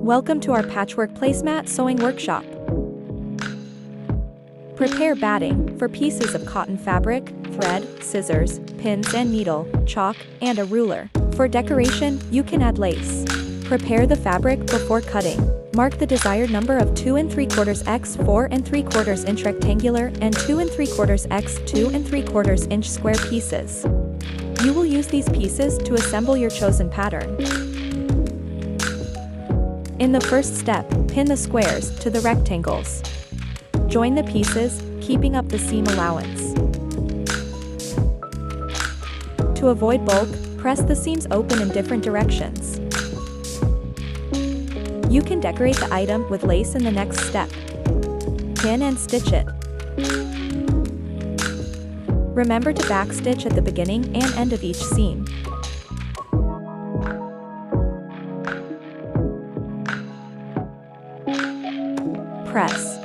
Welcome to our patchwork placemat sewing workshop. Prepare batting for pieces of cotton fabric, thread, scissors, pins and needle, chalk, and a ruler. For decoration, you can add lace. Prepare the fabric before cutting. Mark the desired number of 2 3/4 x 4 3/4 inch rectangular and 2 3/4 x 2 3/4 inch square pieces. You will use these pieces to assemble your chosen pattern. In the first step, pin the squares to the rectangles. Join the pieces, keeping up the seam allowance. To avoid bulk, press the seams open in different directions. You can decorate the item with lace in the next step. Pin and stitch it. Remember to backstitch at the beginning and end of each seam. Press.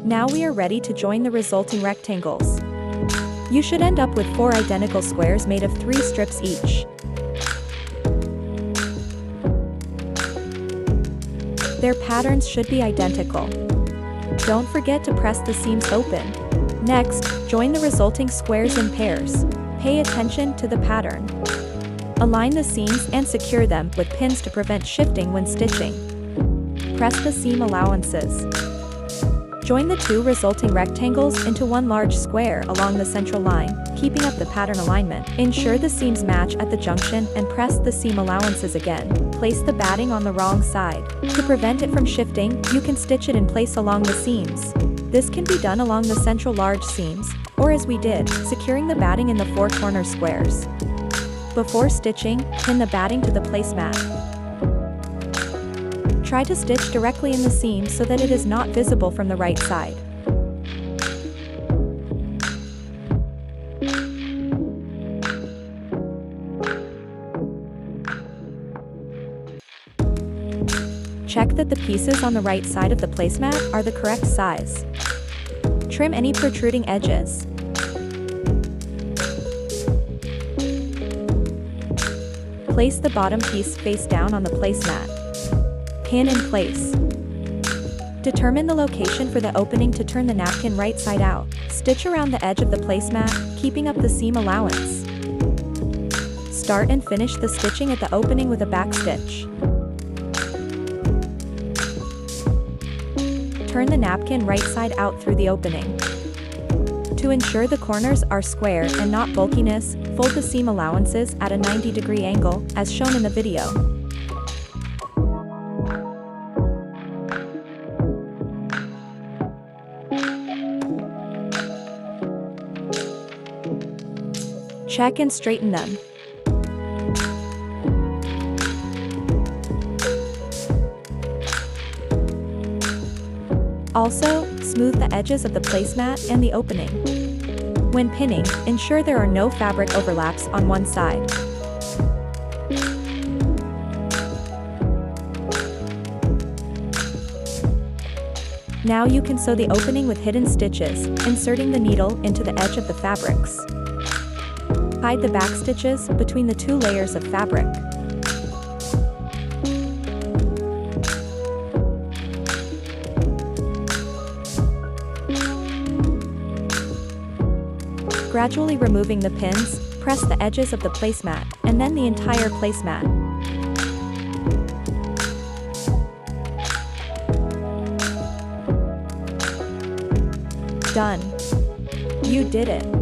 Now we are ready to join the resulting rectangles. You should end up with 4 identical squares made of 3 strips each. Their patterns should be identical. Don't forget to press the seams open. Next, join the resulting squares in pairs. Pay attention to the pattern. Align the seams and secure them with pins to prevent shifting when stitching. Press the seam allowances. Join the 2 resulting rectangles into one large square along the central line, keeping up the pattern alignment. Ensure the seams match at the junction and press the seam allowances again. Place the batting on the wrong side. To prevent it from shifting, you can stitch it in place along the seams. This can be done along the central large seams, or as we did, securing the batting in the 4 corner squares. Before stitching, pin the batting to the placemat. Try to stitch directly in the seam so that it is not visible from the right side. Check that the pieces on the right side of the placemat are the correct size. Trim any protruding edges. Place the bottom piece face down on the placemat. Pin in place. Determine the location for the opening to turn the napkin right side out. Stitch around the edge of the placemat, keeping up the seam allowance. Start and finish the stitching at the opening with a backstitch. Turn the napkin right side out through the opening. To ensure the corners are square and not bulkiness, fold the seam allowances at a 90-degree angle, as shown in the video. Check and straighten them. Also, smooth the edges of the placemat and the opening. When pinning, ensure there are no fabric overlaps on one side. Now you can sew the opening with hidden stitches, inserting the needle into the edge of the fabrics. Hide the back stitches between the 2 layers of fabric. Gradually removing the pins, press the edges of the placemat, and then the entire placemat. Done. You did it.